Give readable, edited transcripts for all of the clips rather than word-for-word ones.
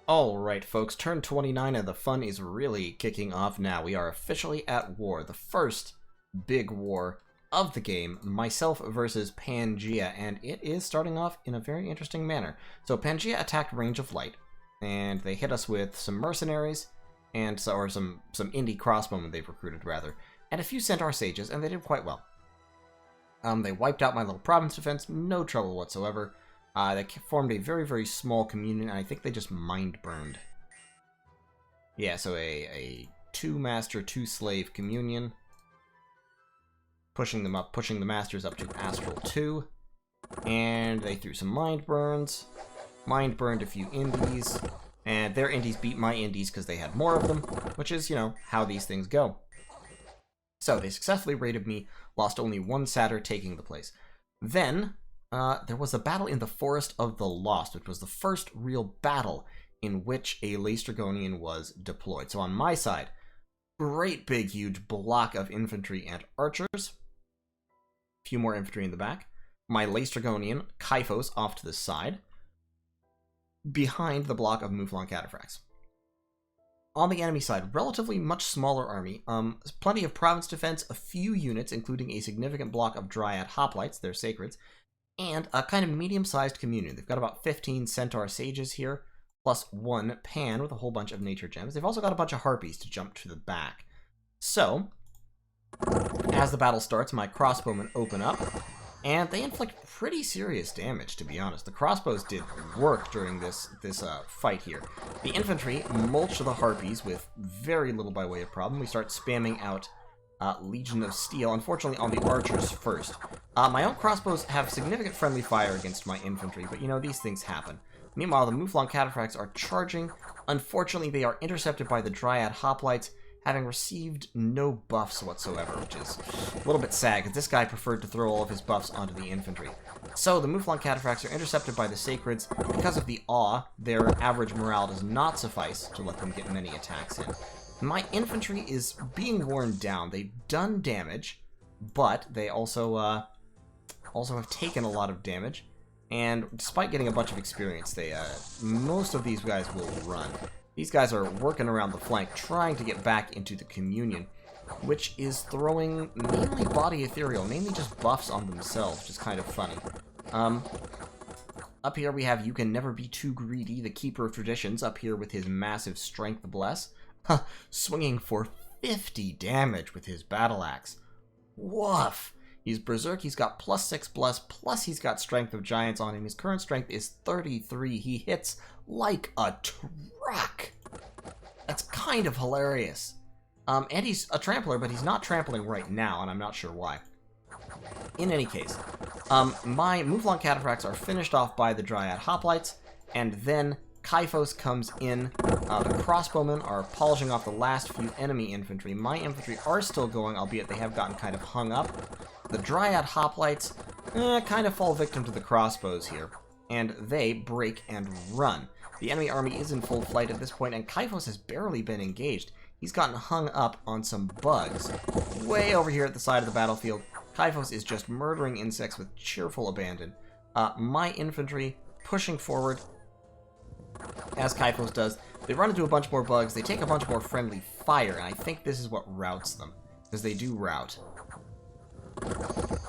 Alright folks, turn 29 and the fun is really kicking off now. We are officially at war, the first big war of the game, myself versus Pangaea, and it is starting off in a very interesting manner. So Pangaea attacked Range of Light, and they hit us with some mercenaries, and or some indie crossbowmen they've recruited rather, and a few centaur sages, and they did quite well. They wiped out my little province defense, no trouble whatsoever. They formed a very, very small communion, and I think they just mind-burned. Yeah, so a two-master, two-slave communion. Pushing them up, pushing the masters up to Astral 2. And they threw some mind-burns. Mind-burned a few indies. And their indies beat my indies because they had more of them, which is, you know, how these things go. So, they successfully raided me, lost only one satyr taking the place. Then there was a battle in the Forest of the Lost, which was the first real battle in which a Laestrygonian was deployed. So on my side, great big huge block of infantry and archers. A few more infantry in the back. My Laestrygonian, Typhon, off to the side. Behind the block of Mouflon cataphracts. On the enemy side, relatively much smaller army. Plenty of province defense, a few units, including a significant block of Dryad Hoplites, their sacreds, and a kind of medium-sized communion. They've got about 15 centaur sages here, plus one pan with a whole bunch of nature gems. They've also got a bunch of harpies to jump to the back. So, as the battle starts, my crossbowmen open up, and they inflict pretty serious damage, to be honest. The crossbows did work during this fight here. The infantry mulch the harpies with very little by way of problem. We start spamming out Legion of Steel, unfortunately on the archers first. My own crossbows have significant friendly fire against my infantry, but you know, these things happen. Meanwhile, the Mouflon cataphracts are charging. Unfortunately, they are intercepted by the Dryad Hoplites, having received no buffs whatsoever, which is a little bit sad, because this guy preferred to throw all of his buffs onto the infantry. So, the Mouflon cataphracts are intercepted by the Sacreds. Because of the awe, their average morale does not suffice to let them get many attacks in. My infantry is being worn down. They've done damage, but they also have taken a lot of damage. And despite getting a bunch of experience, most of these guys will run. These guys are working around the flank, trying to get back into the communion, which is throwing mainly body ethereal, mainly just buffs on themselves, which is kind of funny. Up here we have You Can Never Be Too Greedy, the Keeper of Traditions, up here with his massive Strength Bless. Swinging for 50 damage with his battle axe. Woof! He's berserk, he's got +6 bless, plus he's got Strength of Giants on him. His current strength is 33. He hits like a truck. That's kind of hilarious. And he's a trampler, but he's not trampling right now, and I'm not sure why. In any case, my Mouflon cataphracts are finished off by the Dryad Hoplites, and then Typhon comes in. The crossbowmen are polishing off the last few enemy infantry. My infantry are still going, albeit they have gotten kind of hung up. The Dryad Hoplites kind of fall victim to the crossbows here, and they break and run. The enemy army is in full flight at this point, and Typhon has barely been engaged. He's gotten hung up on some bugs. Way over here at the side of the battlefield, Typhon is just murdering insects with cheerful abandon. My infantry pushing forward, as Typhon does. They run into a bunch more bugs, they take a bunch more friendly fire, and I think this is what routs them, because they do rout.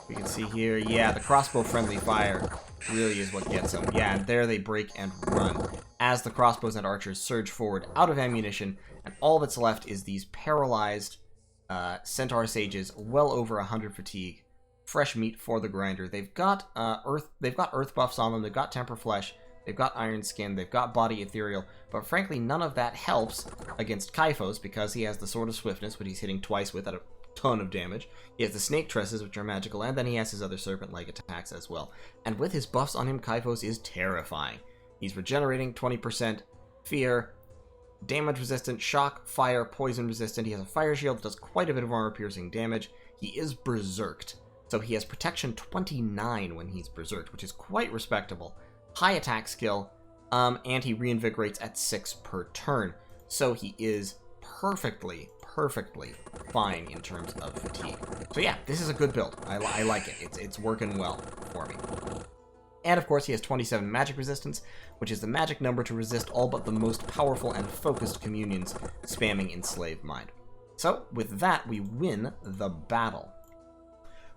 We can see here, yeah, the crossbow friendly fire really is what gets them. Yeah, and there they break and run, as the crossbows and archers surge forward out of ammunition, and all that's left is these paralyzed centaur sages, well over 100 fatigue, fresh meat for the grinder. They've got earth buffs on them, they've got temper flesh, they've got iron skin, they've got body ethereal, but frankly none of that helps against Typhon because he has the Sword of Swiftness, which he's hitting twice with at a ton of damage. He has the Snake Tresses, which are magical, and then he has his other serpent-like attacks as well. And with his buffs on him, Typhon is terrifying. He's regenerating 20%, fear, damage resistant, shock, fire, poison resistant. He has a fire shield that does quite a bit of armor-piercing damage. He is berserked, so he has protection 29 when he's berserked, which is quite respectable. High attack skill, and he reinvigorates at 6 per turn. So he is perfectly fine in terms of fatigue. So yeah, this is a good build. I like it. It's working well for me. And of course he has 27 magic resistance, which is the magic number to resist all but the most powerful and focused communions spamming Enslaved Mind. So with that, we win the battle.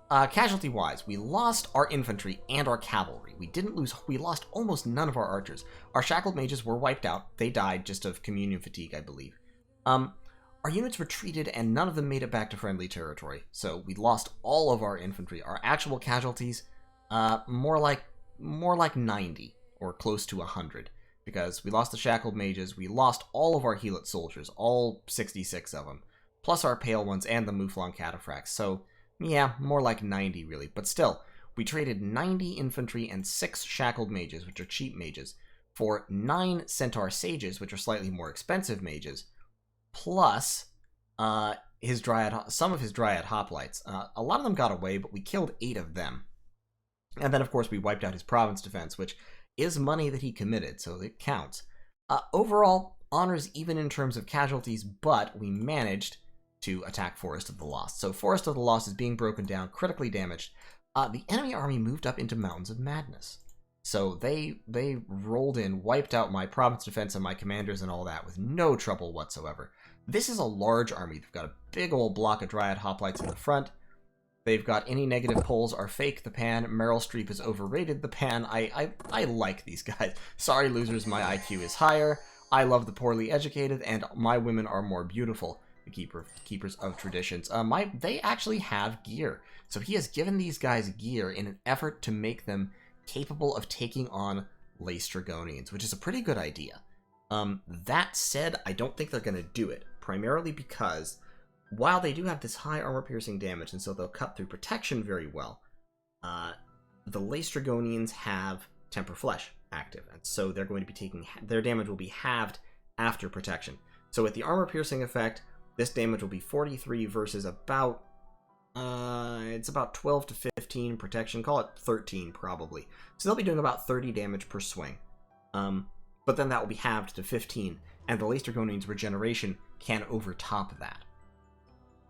Casualty-wise, we lost our infantry and our cavalry. We lost almost none of our archers. Our shackled mages were wiped out. They died just of communion fatigue, I believe. Our units retreated and none of them made it back to friendly territory. So we lost all of our infantry. Our actual casualties, more like 90 or close to 100, because we lost the shackled mages. We lost all of our Heelot soldiers, all 66 of them, plus our pale ones and the Mouflon cataphracts. So yeah, more like 90 really, but still, we traded 90 infantry and 6 shackled mages, which are cheap mages, for 9 centaur sages, which are slightly more expensive mages, plus some of his dryad hoplites. A lot of them got away, but we killed 8 of them. And then, of course, we wiped out his province defense, which is money that he committed, so it counts. Overall, honors even in terms of casualties, but we managed to attack Forest of the Lost. So Forest of the Lost is being broken down, critically damaged. The enemy army moved up into Mountains of Madness. So they rolled in, wiped out my province defense and my commanders and all that with no trouble whatsoever. This is a large army. They've got a big old block of Dryad Hoplites in the front. They've got any negative polls are fake, the Pan. Meryl Streep is overrated, the Pan. I like these guys. Sorry, losers, my IQ is higher. I love the poorly educated, and my women are more beautiful. The keepers of traditions. They actually have gear. So he has given these guys gear in an effort to make them capable of taking on Laestrygonians, which is a pretty good idea. That said, I don't think they're going to do it, primarily because while they do have this high armor-piercing damage, and so they'll cut through protection very well, the Laestrygonians have Temper Flesh active, and so they're going to be taking their damage will be halved after protection. So with the armor-piercing effect, this damage will be 43 versus about it's about 12 to 15 protection. Call it 13 probably. So they'll be doing about 30 damage per swing. But then that will be halved to 15, and the Laestrygonians' regeneration can overtop that.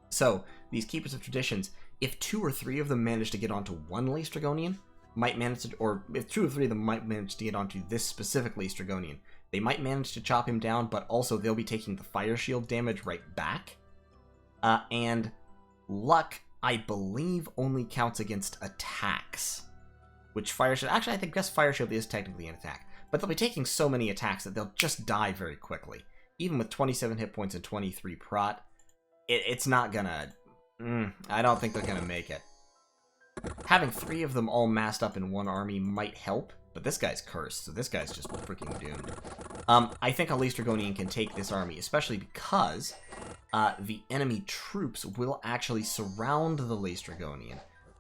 So these Keepers of Traditions, if 2 or 3 of them manage to get onto one Laestrygonian, might manage to, or if 2 or 3 of them might manage to get onto this specific Laestrygonian, they might manage to chop him down, but also they'll be taking the fire shield damage right back. And luck, I believe, only counts against attacks. Which fire shield... Actually, I guess fire shield is technically an attack. But they'll be taking so many attacks that they'll just die very quickly. Even with 27 hit points and 23 prot, it's not gonna... I don't think they're gonna make it. Having 3 of them all massed up in one army might help, but this guy's cursed, so this guy's just freaking doomed. I think a Laestrygonian can take this army, especially because the enemy troops will actually surround the Laestrygonian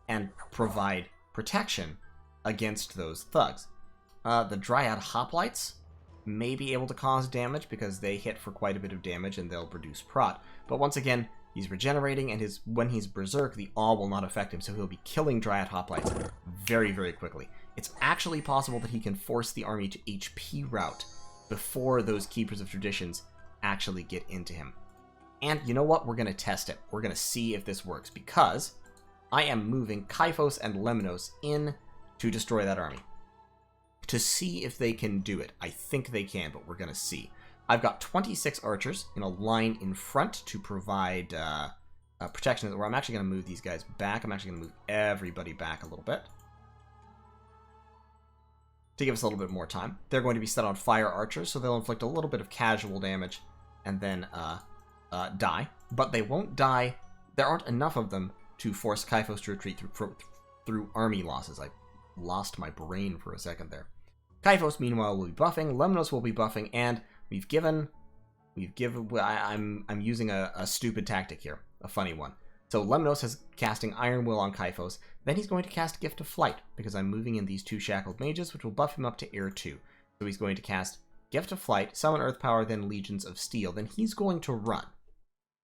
and provide protection against those thugs. The Dryad Hoplites may be able to cause damage because they hit for quite a bit of damage and they'll produce prot. But once again, he's regenerating, and when he's Berserk, the awe will not affect him, so he'll be killing Dryad Hoplites very, very quickly. It's actually possible that he can force the army to HP route before those Keepers of Traditions actually get into him. And you know what? We're going to test it. We're going to see if this works, because I am moving Kyphos and Lemnos in to destroy that army. To see if they can do it. I think they can, but we're going to see. I've got 26 archers in a line in front to provide protection, where I'm actually going to move these guys back. I'm actually going to move everybody back a little bit to give us a little bit more time. They're going to be set on fire archers, so they'll inflict a little bit of casual damage and then die. But they won't die. There aren't enough of them to force Kyphos to retreat through army losses. I lost my brain for a second there. Kyphos, meanwhile, will be buffing. Lemnos will be buffing, and I'm using a stupid tactic here, a funny one. So Lemnos is casting Iron Will on Kyphos. Then he's going to cast Gift of Flight, because I'm moving in these 2 Shackled Mages, which will buff him up to Air 2. So he's going to cast Gift of Flight, summon Earth Power, then Legions of Steel. Then he's going to run.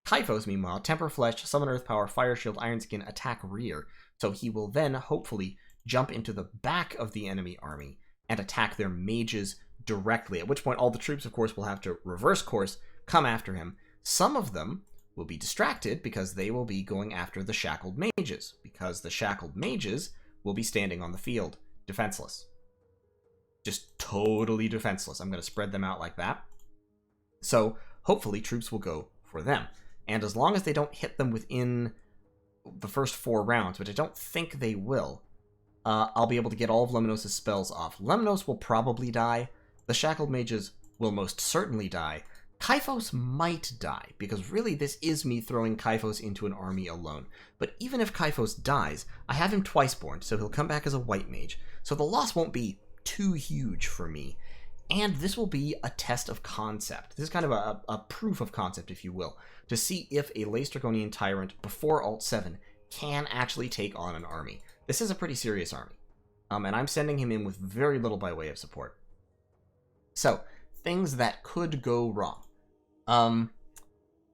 Kyphos, meanwhile, Temper Flesh, summon Earth Power, Fire Shield, Iron Skin, attack rear. So he will then, hopefully, jump into the back of the enemy army and attack their mages directly, at which point all the troops, of course, will have to reverse course, come after him. Some of them will be distracted because they will be going after the Shackled Mages, because the Shackled Mages will be standing on the field, defenseless. just totally defenseless. I'm going to spread them out like that. So hopefully troops will go for them. And as long as they don't hit them within the first 4 rounds, which I don't think they will, I'll be able to get all of Lemnos' spells off. Lemnos will probably die. The Shackled Mages will most certainly die. Kyphos might die, because really this is me throwing Kyphos into an army alone. But even if Kyphos dies, I have him Twiceborn, so he'll come back as a White Mage. So the loss won't be too huge for me. And this will be a test of concept. This is kind of a proof of concept, if you will, to see if a Laced Draconian Tyrant before Alt 7 can actually take on an army. This is a pretty serious army. And I'm sending him in with very little by way of support. So, things that could go wrong.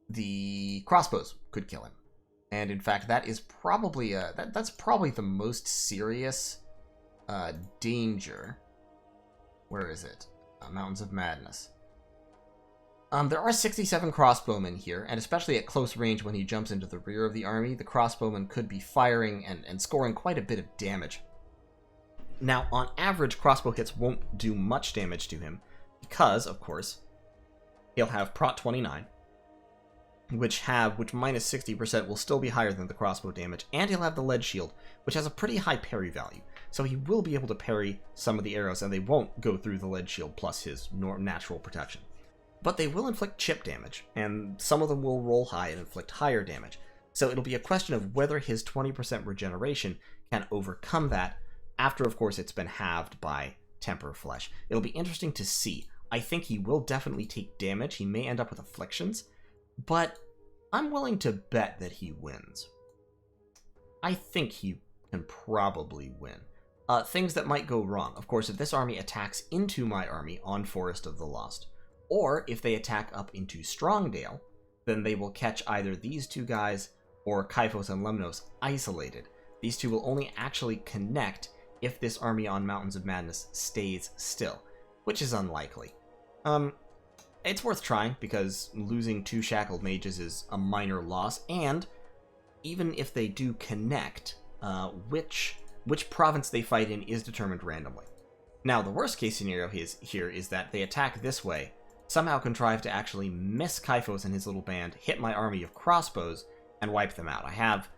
The crossbows could kill him. And in fact, that is probably that's probably the most serious danger. Where is it? Mountains of Madness. There are 67 crossbowmen here, and especially at close range when he jumps into the rear of the army, the crossbowmen could be firing and scoring quite a bit of damage. Now, on average, crossbow hits won't do much damage to him, because, of course, he'll have Prot 29, which minus 60% will still be higher than the crossbow damage, and he'll have the lead shield, which has a pretty high parry value. So he will be able to parry some of the arrows, and they won't go through the lead shield plus his natural protection. But they will inflict chip damage, and some of them will roll high and inflict higher damage. So it'll be a question of whether his 20% regeneration can overcome that after, of course, it's been halved by Temper Flesh. It'll be interesting to see. I think he will definitely take damage. He may end up with afflictions, but I'm willing to bet that he wins. I think he can probably win. Things that might go wrong. Of course, if this army attacks into my army on Forest of the Lost, or if they attack up into Strongdale, then they will catch either these two guys or Kyphos and Lemnos isolated. These two will only actually connect if this army on Mountains of Madness stays still, which is unlikely. It's worth trying, because losing 2 Shackled Mages is a minor loss, and even if they do connect, which province they fight in is determined randomly. Now, the worst case scenario here is that they attack this way, somehow contrive to actually miss Kyphos and his little band, hit my army of crossbows, and wipe them out. I have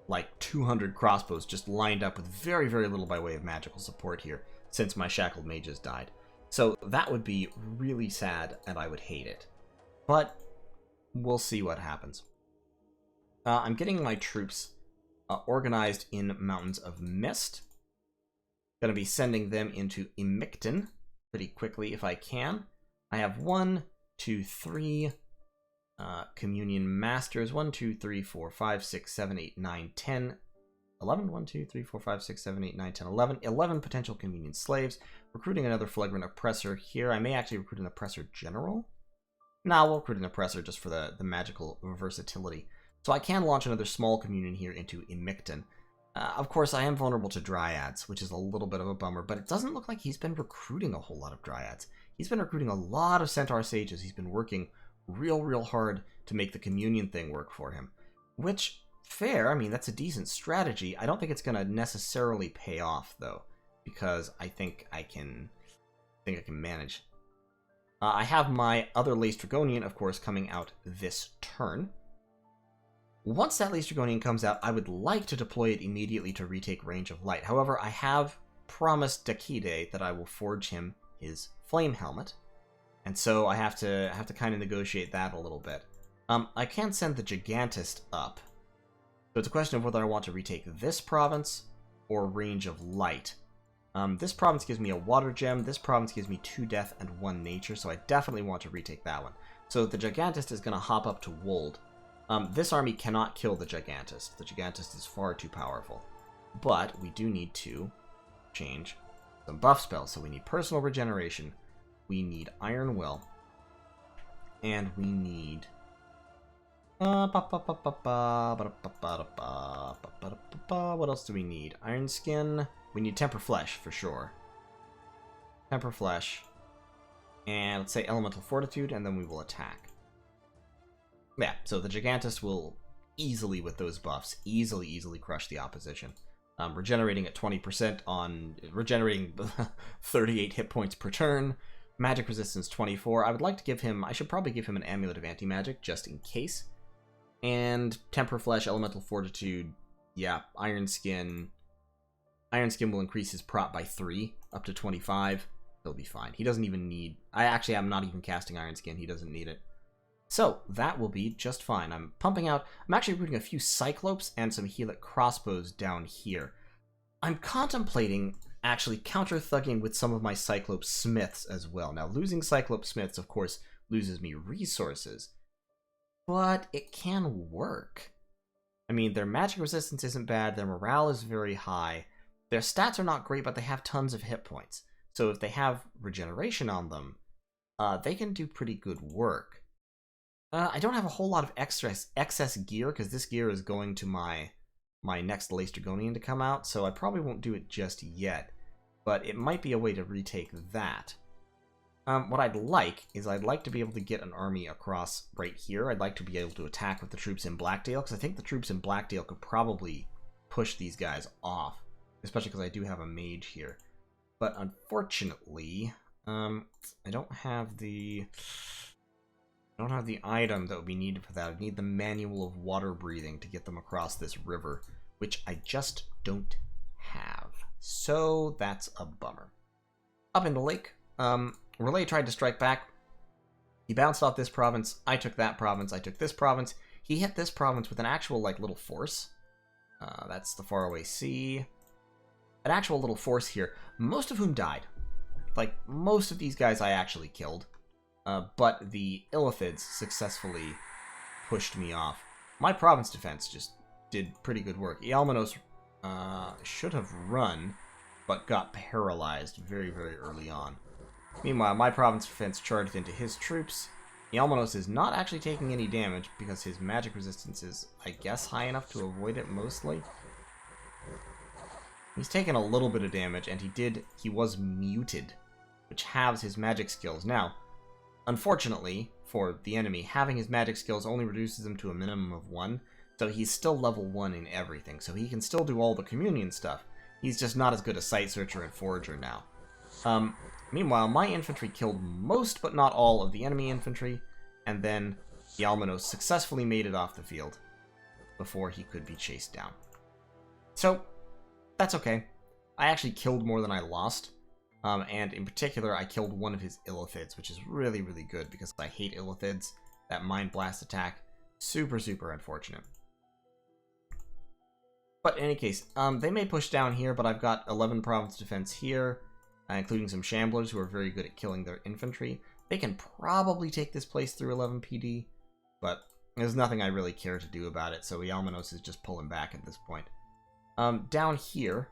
like 200 crossbows just lined up with very, very little by way of magical support here, since my Shackled Mages died. So that would be really sad, and I would hate it. But we'll see what happens. I'm getting my troops organized in Mountains of Mist. Going to be sending them into Mictlan pretty quickly if I can. I have 1, 2, 3 Communion Masters. 1, 2, 3, 4, 5, 6, 7, 8, 9, 10, 11. 1, 2, 3, 4, 5, 6, 7, 8, 9, 10, 11. 11 potential Communion Slaves. Recruiting another Phlegra Oppressor here. I may actually recruit an Oppressor General. Nah, we'll recruit an Oppressor just for the magical versatility. So I can launch another small Communion here into Mictlan. Of course, I am vulnerable to Dryads, which is a little bit of a bummer, but it doesn't look like he's been recruiting a whole lot of Dryads. He's been recruiting a lot of Centaur Sages. He's been working real hard to make the Communion thing work for him. Which, fair, I mean, that's a decent strategy. I don't think it's going to necessarily pay off, though, because I think I can manage. I have my other Laced Draconian, of course, coming out this turn. Once that Laced Draconian comes out, I would like to deploy it immediately to retake Range of Light. However, I have promised Dakede that I will forge him his Flame Helmet, and so I have to kind of negotiate that a little bit. I can send the Gigantist up, so it's a question of whether I want to retake this province or Range of Light. This province gives me a Water Gem, this province gives me 2 Death and 1 Nature, so I definitely want to retake that one. So the Gigantist is going to hop up to Wold. This army cannot kill the Gigantist. The Gigantist is far too powerful. But we do need to change some buff spells. So we need Personal Regeneration, we need Iron Will, and we need... What else do we need? Iron Skin. We need Temper Flesh, for sure. Temper Flesh. And let's say Elemental Fortitude, and then we will attack. Yeah, so the Gigantist will easily, with those buffs, easily crush the opposition. regenerating at 20% on regenerating 38 hit points per turn. Magic resistance 24. I would like to give him, I should probably give him an amulet of anti-magic just in case. And temper flesh, elemental fortitude, yeah, iron skin. Iron skin will increase his prot by 3 up to 25. He'll be fine. He doesn't even need, I'm not even casting iron skin. He doesn't need it. So that will be just fine. I'm actually putting a few Cyclopes and some Helic crossbows down here. I'm contemplating actually counter-thugging with some of my Cyclope smiths as well. Now, losing Cyclope smiths, of course, loses me resources, but it can work. I mean, their magic resistance isn't bad, their morale is very high, their stats are not great, but they have tons of hit points. So if they have regeneration on them, they can do pretty good work. I don't have a whole lot of excess gear, because this gear is going to my next Laestrygonian to come out, so I probably won't do it just yet. But it might be a way to retake that. What I'd like to be able to get an army across right here. I'd like to be able to attack with the troops in Blackdale, because I think the troops in Blackdale could probably push these guys off. Especially because I do have a mage here. But unfortunately, I don't have the item that would be needed for that. I need the manual of water breathing to get them across this river, which I just don't have. So that's a bummer. Up in the lake, Relay tried to strike back. He bounced off this province. I took that province. I took this province. He hit this province with an actual little force. That's the faraway sea. An actual little force here, most of whom died. Most of these guys I actually killed. But the Illithids successfully pushed me off. My province defense just did pretty good work. Ialmenos should have run, but got paralyzed very, very early on. Meanwhile, my province defense charged into his troops. Ialmenos is not actually taking any damage because his magic resistance is, I guess, high enough to avoid it mostly. He's taken a little bit of damage, and he was muted, which halves his magic skills. Now, unfortunately, for the enemy, having his magic skills only reduces him to a minimum of 1, so he's still level 1 in everything, so he can still do all the communion stuff. He's just not as good a Sight Searcher and Forager now. Meanwhile, my infantry killed most but not all of the enemy infantry, and then Ialmenos successfully made it off the field before he could be chased down. So, that's okay. I actually killed more than I lost. And in particular, I killed one of his Illithids, which is really, really good because I hate Illithids. That Mind Blast attack, super, super unfortunate. But in any case, they may push down here, but I've got 11 province defense here, including some Shamblers who are very good at killing their infantry. They can probably take this place through 11 PD, but there's nothing I really care to do about it, so Ialmenos is just pulling back at this point. Down here,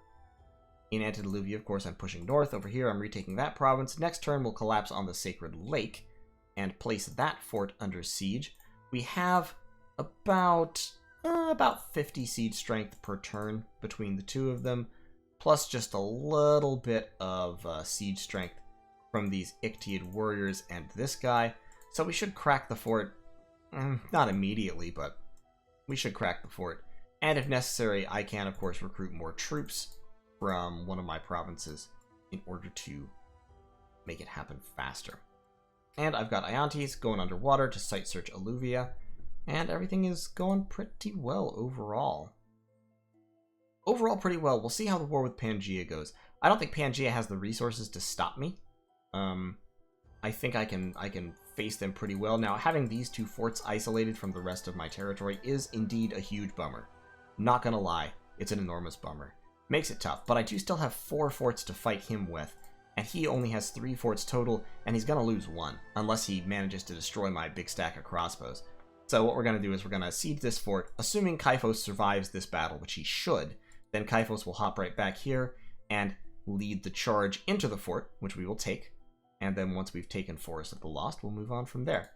in Antediluvian, of course, I'm pushing north. Over here, I'm retaking that province. Next turn, we'll collapse on the Sacred Lake and place that fort under siege. We have about 50 siege strength per turn between the two of them, plus just a little bit of siege strength from these Ictiid warriors and this guy. So we should crack the fort, not immediately, but we should crack the fort. And if necessary, I can, of course, recruit more troops from one of my provinces in order to make it happen faster. And I've got Iontes going underwater to Sight Search Alluvia, and everything is going pretty well overall. Overall, pretty well. We'll see how the war with Pangaea goes. I don't think Pangaea has the resources to stop me. I think I can face them pretty well. Now, having these two forts isolated from the rest of my territory is indeed a huge bummer. Not gonna lie, it's an enormous bummer. Makes it tough, but I do still have 4 forts to fight him with, and he only has 3 forts total, and he's gonna lose 1, unless he manages to destroy my big stack of crossbows. So what we're gonna do is we're gonna siege this fort, assuming Kaifos survives this battle, which he should. Then Kaifos will hop right back here and lead the charge into the fort, which we will take, and then once we've taken Forest of the Lost, we'll move on from there.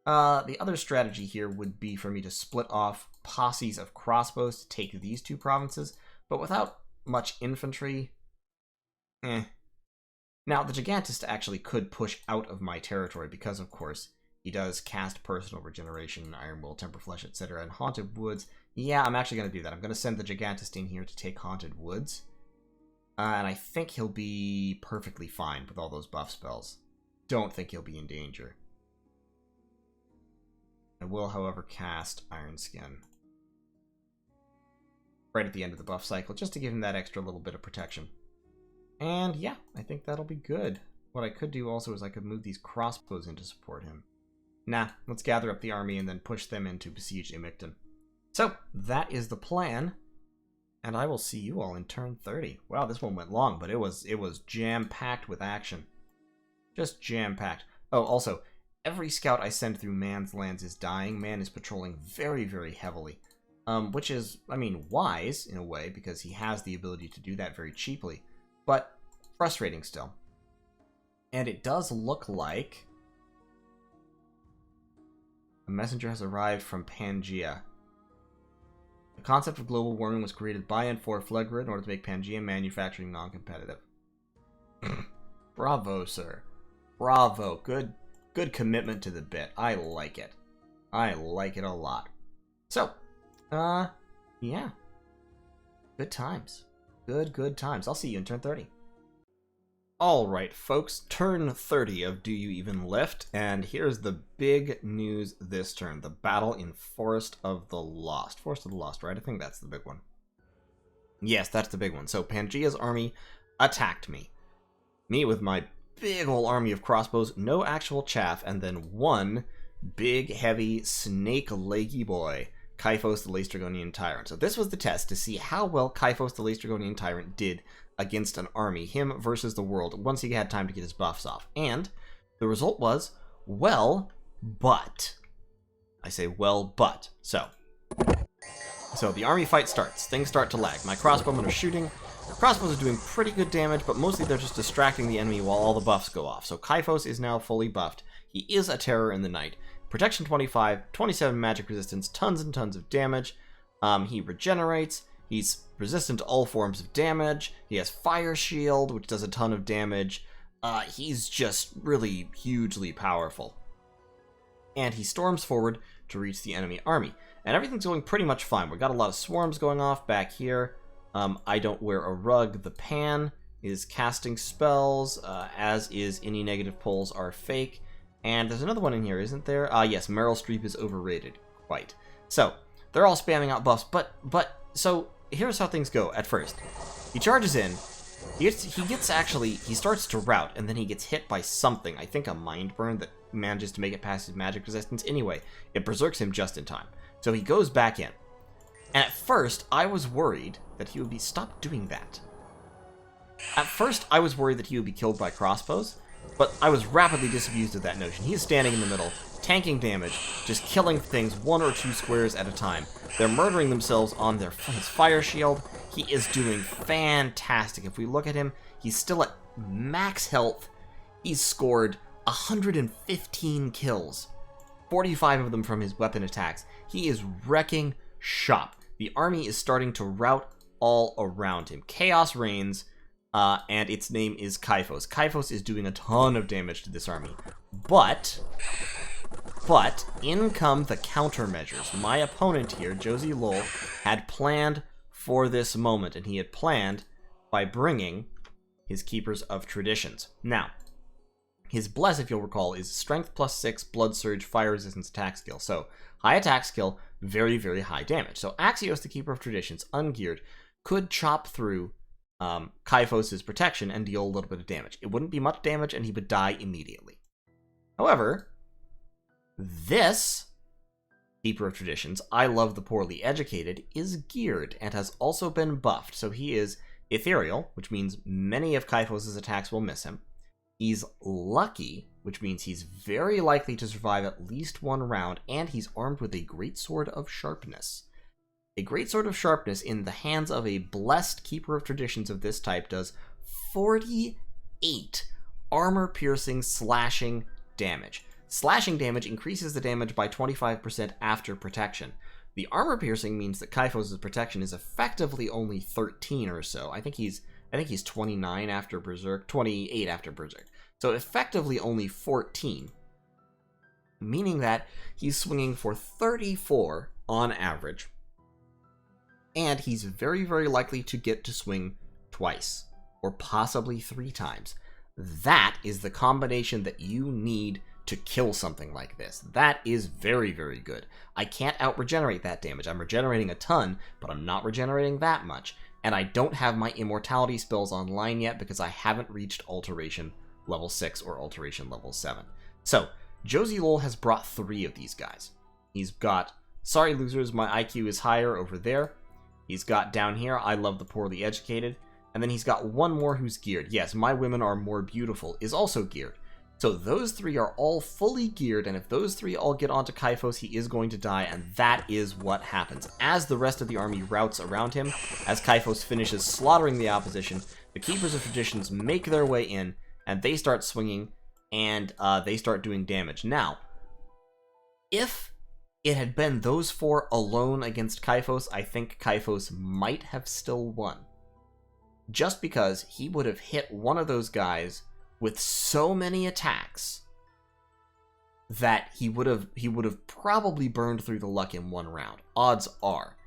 The other strategy here would be for me to split off posses of crossbows to take these 2 provinces, but without much infantry, Now, the Gigantist actually could push out of my territory because, of course, He does cast personal regeneration, Iron Will, Temper Flesh, etc. And Haunted Woods. Yeah, I'm actually going to do that. I'm going to send the Gigantist in here to take Haunted Woods. And I think he'll be perfectly fine with all those buff spells. Don't think he'll be in danger. I will, however, cast Iron Skin right at the end of the buff cycle, just to give him that extra little bit of protection. And yeah, I think that'll be good. What I could do also is I could move these crossbows in to support him. Nah, let's gather up the army and then push them in to besiege Mictlan. So, that is the plan. And I will see you all in turn 30. Wow, this one went long, but it was jam-packed with action. Just jam-packed. Oh, also, every scout I send through Man's lands is dying. Man is patrolling very, very heavily. Which is, I mean, wise, in a way, because he has the ability to do that very cheaply. But frustrating still. And it does look like a messenger has arrived from Pangaea. The concept of global warming was created by and for Phlegra in order to make Pangaea manufacturing non-competitive. Bravo, sir. Bravo. Good commitment to the bit. I like it. I like it a lot. So, yeah. Good times. Good times. I'll see you in turn 30. Alright, folks, turn 30 of Do You Even Lift, and here's the big news this turn. The battle in Forest of the Lost. Forest of the Lost, right? I think that's the big one. Yes, that's the big one. So, Pangaea's army attacked me. Me with my big ol' army of crossbows, no actual chaff, and then one big, heavy, snake-leggy boy, Kyphos the Laestrygonian Tyrant. So this was the test to see how well Kyphos the Laestrygonian Tyrant did against an army, him versus the world, once he had time to get his buffs off. And the result was, well, but. I say well, but. So the army fight starts. Things start to lag. My crossbowmen are shooting. The crossbows are doing pretty good damage, but mostly they're just distracting the enemy while all the buffs go off. So Kyphos is now fully buffed. He is a terror in the night. Protection 25, 27 magic resistance, tons and tons of damage. He regenerates. He's resistant to all forms of damage. He has Fire Shield, which does a ton of damage. He's just really hugely powerful. And he storms forward to reach the enemy army. And everything's going pretty much fine. We've got a lot of swarms going off back here. I don't wear a rug. The Pan is casting spells, as is any negative pulls are fake. And there's another one in here, isn't there? Yes, Meryl Streep is overrated. Quite. So, they're all spamming out buffs, so here's how things go at first. He charges in, he starts to rout, and then he gets hit by something. I think a mind burn that manages to make it past his magic resistance. Anyway, it berserks him just in time. So he goes back in. And at first, I was worried that he would be... Stop doing that. At first, I was worried that he would be killed by crossbows, but I was rapidly disabused of that notion. He is standing in the middle, tanking damage, just killing things 1 or 2 squares at a time. They're murdering themselves on his Fire Shield. He is doing fantastic. If we look at him, he's still at max health. He's scored 115 kills, 45 of them from his weapon attacks. He is wrecking shop. The army is starting to rout all around him. Chaos reigns, and its name is Kyphos. Kyphos is doing a ton of damage to this army. But in come the countermeasures. My opponent here, josieLOL, had planned for this moment, and he had planned by bringing his Keepers of Traditions. Now, his Bless, if you'll recall, is Strength +6, Blood Surge, Fire Resistance, Attack Skill. So, high attack skill, very, very high damage. So, Axios, the Keeper of Traditions, ungeared, could chop through Kyphos' protection and deal a little bit of damage. It wouldn't be much damage, and he would die immediately. However, this Keeper of Traditions, I Love the Poorly Educated, is geared and has also been buffed. So he is ethereal, which means many of Kyphos' attacks will miss him. He's lucky, which means he's very likely to survive at least 1 round, and he's armed with a Greatsword of Sharpness. A Greatsword of Sharpness in the hands of a blessed Keeper of Traditions of this type does 48 armor-piercing slashing damage. Slashing damage increases the damage by 25% after protection. The armor-piercing means that Kyphos' protection is effectively only 13 or so. I think he's 29 after Berserk, 28 after Berserk. So effectively only 14. meaning that he's swinging for 34 on average. And he's very, very likely to get to swing twice, or possibly 3 times. That is the combination that you need to kill something like this. That is very, very good. I can't out-regenerate that damage. I'm regenerating a ton, but I'm not regenerating that much. And I don't have my immortality spells online yet because I haven't reached Alteration level 6 or Alteration level 7. So, josieLOL has brought 3 of these guys. He's got, sorry losers, my IQ is higher over there. He's got down here, I love the poorly educated. And then he's got one more who's geared. Yes, my women are more beautiful is also geared. So those 3 are all fully geared, and if those 3 all get onto Kaifos, he is going to die, and that is what happens. As the rest of the army routes around him, as Kaifos finishes slaughtering the opposition, the Keepers of Traditions make their way in, and they start swinging, and they start doing damage. Now, if it had been those 4 alone against Kaifos, I think Kaifos might have still won. Just because he would have hit one of those guys with so many attacks that he would have probably burned through the luck in 1 round. Odds are.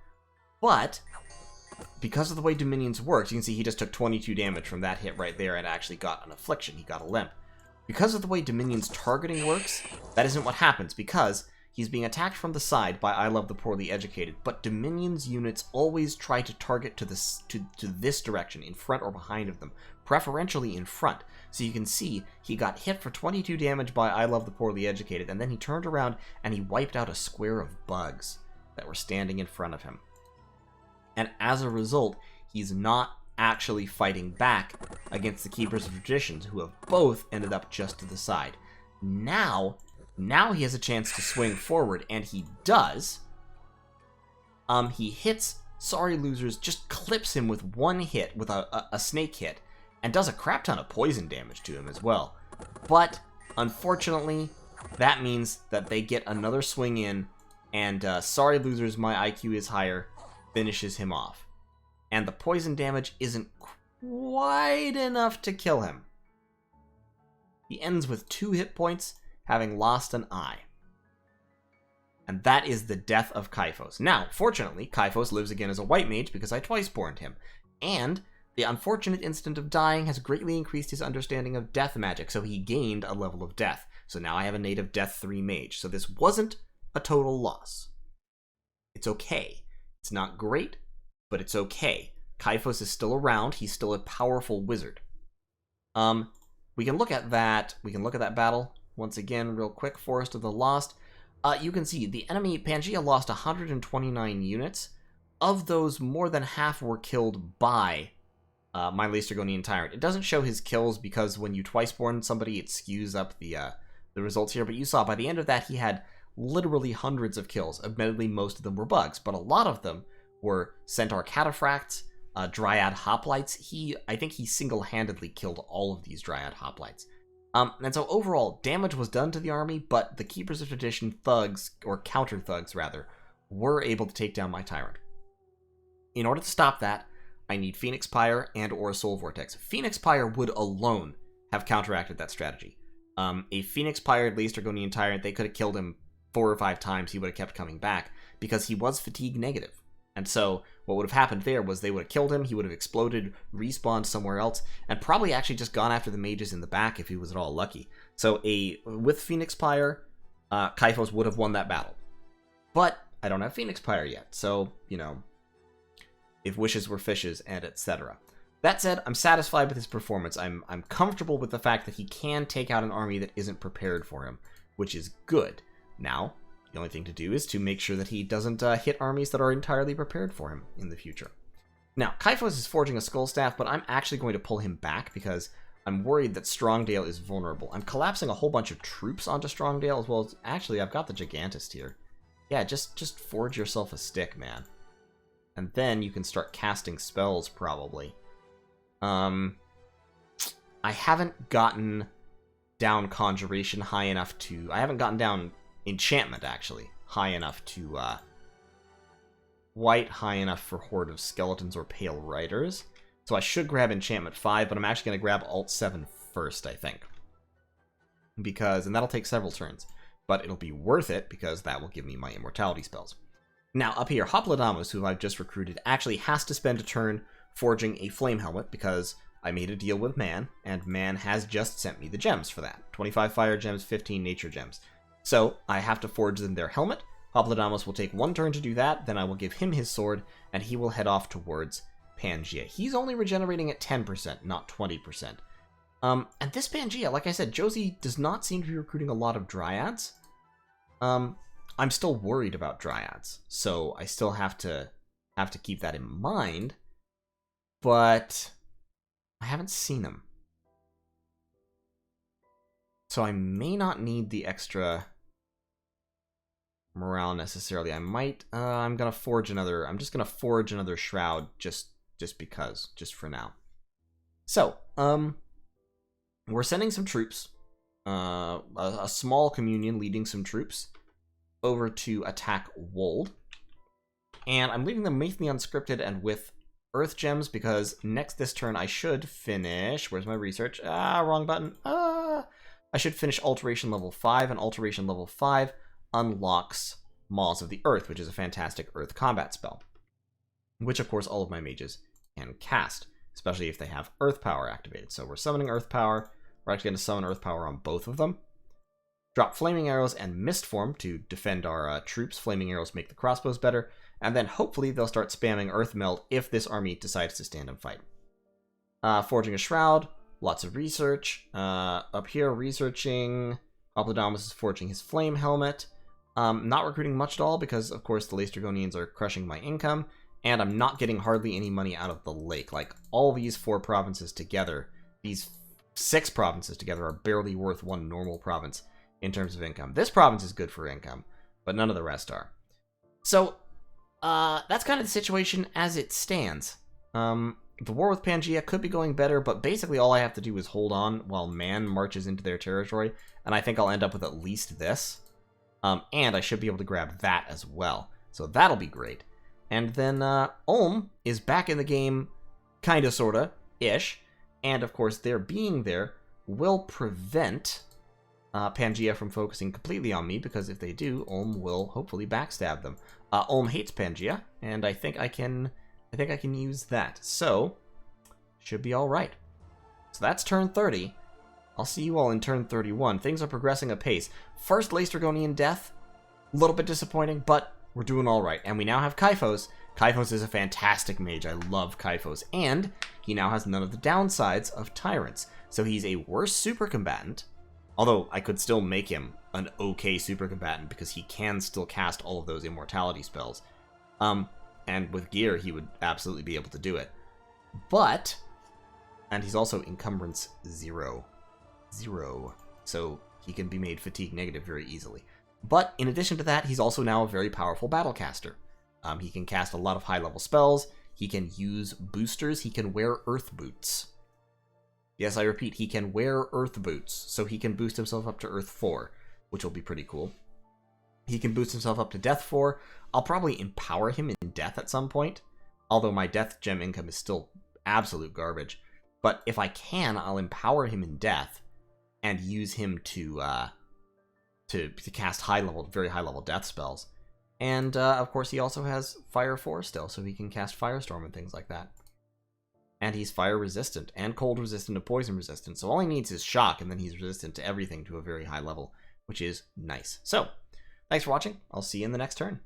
But because of the way Dominions works, you can see he just took 22 damage from that hit right there and actually got an affliction. He got a limp. Because of the way Dominions targeting works, that isn't what happens, because he's being attacked from the side by I Love the Poorly Educated, but Dominions units always try to target to this direction, in front or behind of them, preferentially in front. So you can see he got hit for 22 damage by I Love the Poorly Educated, and then he turned around and he wiped out a square of bugs that were standing in front of him. And as a result, he's not actually fighting back against the Keepers of Traditions, who have both ended up just to the side. Now he has a chance to swing forward, and he does. He hits Sorry Losers, just clips him with 1 hit, with a snake hit, and does a crap ton of poison damage to him as well. But, unfortunately, that means that they get another swing in, and Sorry Losers, my IQ is higher, finishes him off. And the poison damage isn't quite enough to kill him. He ends with 2 hit points, having lost an eye. And that is the death of Kaifos. Now, fortunately, Kaifos lives again as a white mage because I twice-borned him. And the unfortunate instant of dying has greatly increased his understanding of death magic, so he gained a level of death. So now I have a native death 3 mage. So this wasn't a total loss. It's okay. It's not great, but it's okay. Kaifos is still around. He's still a powerful wizard. We can look at that. We can look at that battle once again, real quick. Forest of the Lost. You can see the enemy Pangaea lost 129 units. Of those, more than half were killed by my Laestrygonian Tyrant. It doesn't show his kills because when you twice-born somebody, it skews up the results here. But you saw by the end of that, he had literally hundreds of kills. Admittedly, most of them were bugs, but a lot of them were Centaur Cataphracts, Dryad Hoplites. I think he single-handedly killed all of these Dryad Hoplites. And so overall, damage was done to the army, but the Keepers of Tradition thugs, or counter-thugs rather, were able to take down my Tyrant. In order to stop that, I need Phoenix Pyre and or a Soul Vortex. Phoenix Pyre would alone have counteracted that strategy. A Phoenix Pyre Laestrygonian Tyrant, they could have killed him 4 or 5 times, he would have kept coming back, because he was fatigue negative. And so, what would have happened there was they would have killed him, he would have exploded, respawned somewhere else, and probably actually just gone after the mages in the back if he was at all lucky. So, with Phoenix Pyre, Kaifos would have won that battle. But, I don't have Phoenix Pyre yet, so, you know, if wishes were fishes, and etc. That said, I'm satisfied with his performance. I'm comfortable with the fact that he can take out an army that isn't prepared for him, which is good. Now, the only thing to do is to make sure that he doesn't hit armies that are entirely prepared for him in the future. Now, Kaifos is forging a Skull Staff, but I'm actually going to pull him back because I'm worried that Strongdale is vulnerable. I'm collapsing a whole bunch of troops onto Strongdale as well as... Actually, I've got the Gigantist here. Yeah, just forge yourself a stick, man. And then you can start casting spells, probably. I haven't gotten down Conjuration high enough to... I haven't gotten down Enchantment, actually, high enough to... Quite high enough for Horde of Skeletons or Pale Riders. So I should grab Enchantment 5, but I'm actually going to grab Alt 7 first, I think. Because... And that'll take several turns. but it'll be worth it because that will give me my immortality spells. Now, up here, Hopladamus, who I've just recruited, actually has to spend a turn forging a flame helmet because I made a deal with Man, and Man has just sent me the gems for that. 25 fire gems, 15 nature gems. So I have to forge them their helmet. Hopladamus will take 1 turn to do that, then I will give him his sword, and he will head off towards Pangaea. He's only regenerating at 10%, not 20%. And this Pangaea, like I said, Josie does not seem to be recruiting a lot of dryads. I'm still worried about dryads, so I still have to keep that in mind, but I haven't seen them. So I may not need the extra morale necessarily. I might, I'm just gonna forge another shroud just because, just for now. So, we're sending some troops, a small communion leading some troops over to attack Wold. And I'm leaving them mainly unscripted and with Earth Gems because next this turn I should finish... Where's my research? Wrong button. I should finish Alteration level 5, and Alteration level 5 unlocks Maws of the Earth, which is a fantastic Earth combat spell. Which, of course, all of my mages can cast, especially if they have Earth Power activated. So we're summoning Earth Power. We're actually going to summon Earth Power on both of them. Drop Flaming Arrows and Mist Form to defend our troops. Flaming Arrows make the crossbows better. And then hopefully they'll start spamming Earth Meld if this army decides to stand and fight. Forging a Shroud. Lots of research. Up here, researching. Hopladamus is forging his Flame Helmet. Not recruiting much at all because, of course, the Laestrygonians are crushing my income. And I'm not getting hardly any money out of the lake. Like, all these 4 provinces together, these 6 provinces together are barely worth 1 normal province in terms of income. This province is good for income, but none of the rest are. So, that's kind of the situation as it stands. The war with Pangaea could be going better, but basically all I have to do is hold on while Man marches into their territory, and I think I'll end up with at least this. And I should be able to grab that as well. So that'll be great. And then Ulm is back in the game, kinda, sorta, ish. And of course, their being there will prevent Pangaea from focusing completely on me, because if they do, Ulm will hopefully backstab them. Ulm hates Pangaea, and I think I can use that. So, should be alright. So that's turn 30. I'll see you all in turn 31. Things are progressing apace. First Laestrygonian death, a little bit disappointing, but we're doing alright. And we now have Kyphos. Kyphos is a fantastic mage. I love Kyphos. And he now has none of the downsides of Tyrants. So he's a worse super combatant, although I could still make him an okay super combatant because he can still cast all of those immortality spells. And with gear, he would absolutely be able to do it. But, and he's also encumbrance 0. So he can be made fatigue negative very easily. But in addition to that, he's also now a very powerful battlecaster. He can cast a lot of high-level spells. He can use boosters. He can wear Earth Boots. Yes, I repeat, he can wear Earth Boots. So he can boost himself up to Earth 4, which will be pretty cool. He can boost himself up to Death 4. I'll probably empower him in Death at some point. Although my Death gem income is still absolute garbage. But if I can, I'll empower him in Death and use him to cast very high-level death spells. And, of course, he also has Fire 4 still, so he can cast Firestorm and things like that. And he's fire-resistant, and cold-resistant and poison-resistant, so all he needs is Shock, and then he's resistant to everything to a very high level, which is nice. So, thanks for watching. I'll see you in the next turn.